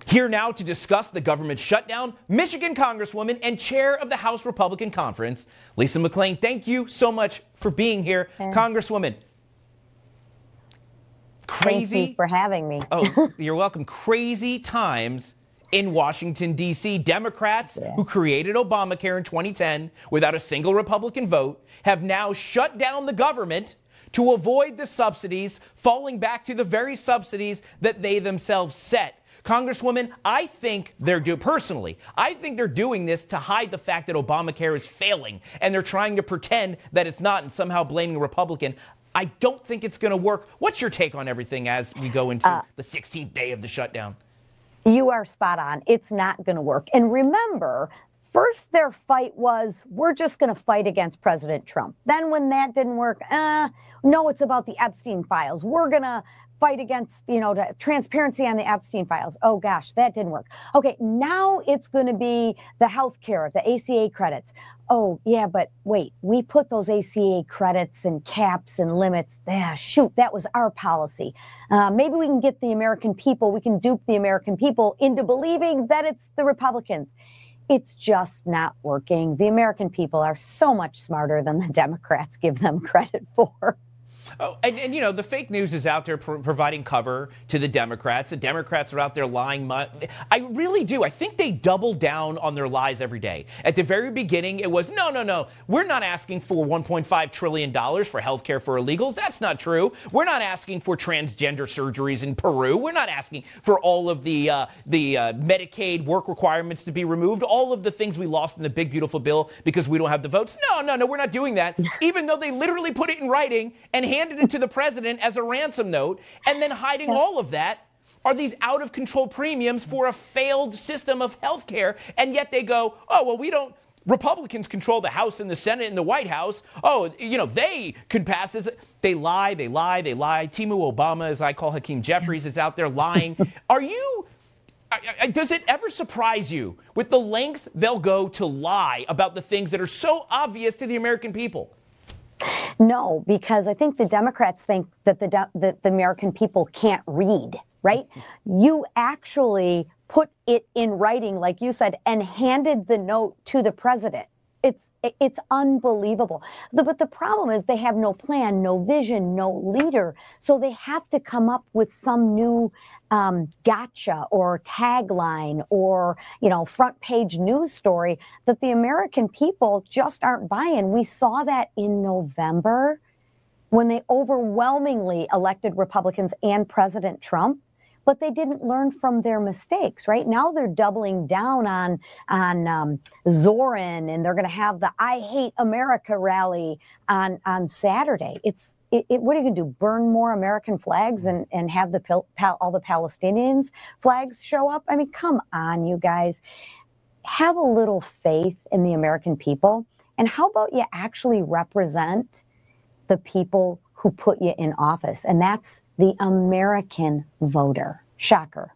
Here now to discuss the government shutdown, Michigan Congresswoman and chair of the House Republican Conference, Lisa McClain. Thank you so much for being here, Congresswoman. Thank you for having me. Oh, you're welcome. Crazy times in Washington, D.C. Democrats who created Obamacare in 2010 without a single Republican vote have now shut down the government to avoid the subsidies, falling back to the very subsidies that they themselves set. Congresswoman, I think they're doing this to hide the fact that Obamacare is failing, and they're trying to pretend that it's not and somehow blaming a Republican. I don't think it's going to work. What's your take on everything as we go into the 16th day of the shutdown? You are spot on. It's not going to work. And remember, first their fight was, we're just going to fight against President Trump. Then when that didn't work, no, it's about the Epstein files. We're going to fight against, the transparency on the Epstein files. Oh, gosh, that didn't work. Okay, now it's going to be the health care, the ACA credits. Oh, yeah, but wait, we put those ACA credits and caps and limits. Shoot, that was our policy. Maybe we can get the American people, we can dupe the American people into believing that it's the Republicans. It's just not working. The American people are so much smarter than the Democrats give them credit for. Oh, and the fake news is out there providing cover to the Democrats. The Democrats are out there lying. I really do. I think they double down on their lies every day. At the very beginning, it was, no. We're not asking for $1.5 trillion for health care for illegals. That's not true. We're not asking for transgender surgeries in Peru. We're not asking for all of the Medicaid work requirements to be removed. All of the things we lost in the big, beautiful bill because we don't have the votes. No, we're not doing that. Even though they literally put it in writing and handed it to the president as a ransom note, and then hiding all of that are these out-of-control premiums for a failed system of health care, and yet they go, Republicans control the House and the Senate and the White House. They could pass this. They lie. Timu Obama, as I call Hakeem Jeffries, is out there lying. Does it ever surprise you with the length they'll go to lie about the things that are so obvious to the American people? No, because I think the Democrats think that the American people can't read, right? You actually put it in writing, like you said, and handed the note to the president. It's unbelievable. But the problem is they have no plan, no vision, no leader. So they have to come up with some new gotcha or tagline or, front page news story that the American people just aren't buying. We saw that in November when they overwhelmingly elected Republicans and President Trump. But they didn't learn from their mistakes. Right now, they're doubling down on Zorin, and they're going to have the "I Hate America" rally on Saturday. What are you going to do? Burn more American flags and have all the Palestinians flags show up? I mean, come on, you guys. Have a little faith in the American people, and how about you actually represent the people who put you in office? And that's the American voter. Shocker.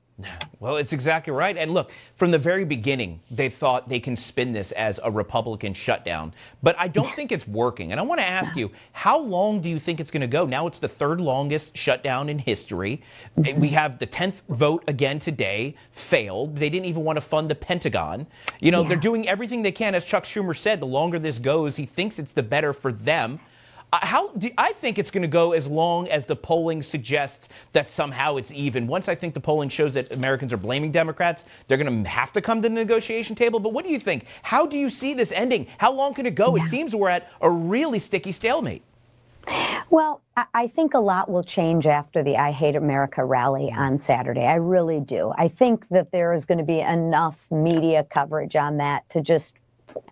Well, it's exactly right. And look, from the very beginning, they thought they can spin this as a Republican shutdown. But I don't think it's working. And I want to ask you, how long do you think it's going to go? Now it's the third longest shutdown in history. We have the 10th vote again today, failed. They didn't even want to fund the Pentagon. They're doing everything they can. As Chuck Schumer said, the longer this goes, he thinks it's the better for them. I think it's going to go as long as the polling suggests that somehow it's even. Once I think the polling shows that Americans are blaming Democrats, they're going to have to come to the negotiation table. But what do you think? How do you see this ending? How long can it go? It seems we're at a really sticky stalemate. Well, I think a lot will change after the I Hate America rally on Saturday. I really do. I think that there is going to be enough media coverage on that to just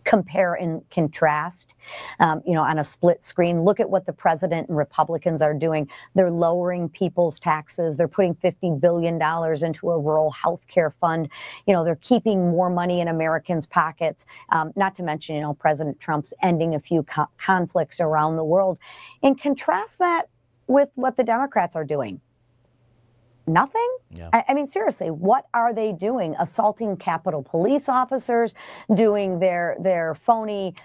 compare and contrast, on a split screen. Look at what the president and Republicans are doing. They're lowering people's taxes. They're putting $50 billion into a rural health care fund. They're keeping more money in Americans' pockets, not to mention, President Trump's ending a few conflicts around the world. And contrast that with what the Democrats are doing. Nothing? Yeah. I mean, seriously, what are they doing? Assaulting Capitol Police officers, doing their phony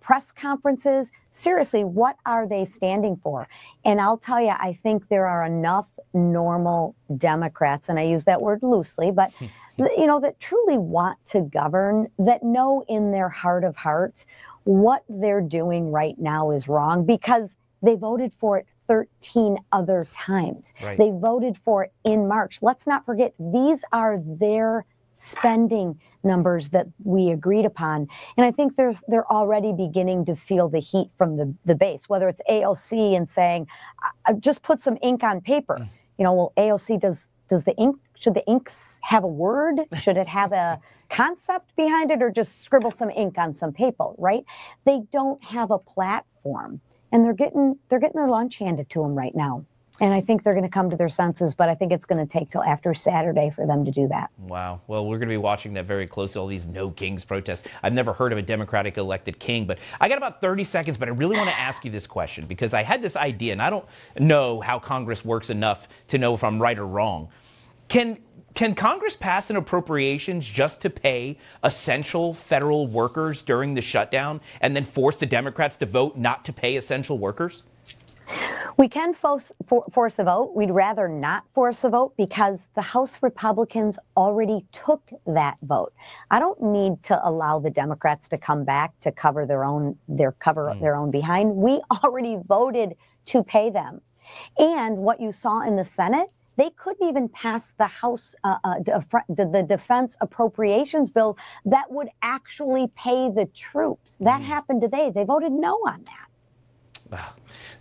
press conferences. Seriously, what are they standing for? And I'll tell you, I think there are enough normal Democrats, and I use that word loosely, but that truly want to govern, that know in their heart of hearts what they're doing right now is wrong, because they voted for it 13 other times. Right. They voted for it in March. Let's not forget, these are their spending numbers that we agreed upon. And I think they're already beginning to feel the heat from the base, whether it's AOC and saying, just put some ink on paper. Well, AOC, should the ink have a word? Should it have a concept behind it, or just scribble some ink on some paper, right? They don't have a platform, and they're getting their lunch handed to them right now. And I think they're going to come to their senses, but I think it's going to take till after Saturday for them to do that. Wow. Well, we're going to be watching that very closely, all these no kings protests. I've never heard of a Democratic elected king, but I got about 30 seconds, but I really want to ask you this question, because I had this idea, and I don't know how Congress works enough to know if I'm right or wrong. Can Congress pass an appropriations just to pay essential federal workers during the shutdown and then force the Democrats to vote not to pay essential workers? We can force a vote. We'd rather not force a vote, because the House Republicans already took that vote. I don't need to allow the Democrats to come back to cover their own behind. We already voted to pay them. And what you saw in the Senate, they couldn't even pass the House, the defense appropriations bill that would actually pay the troops. That happened today. They voted no on that.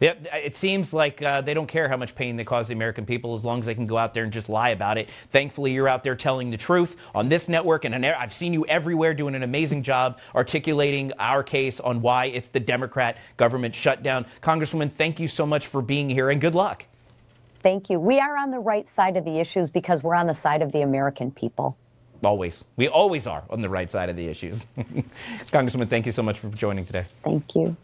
Yeah, it seems like they don't care how much pain they cause the American people, as long as they can go out there and just lie about it. Thankfully, you're out there telling the truth on this network, and I've seen you everywhere doing an amazing job articulating our case on why it's the Democrat government shutdown. Congresswoman, thank you so much for being here, and good luck. Thank you. We are on the right side of the issues because we're on the side of the American people. Always. We always are on the right side of the issues. Congresswoman, thank you so much for joining today. Thank you.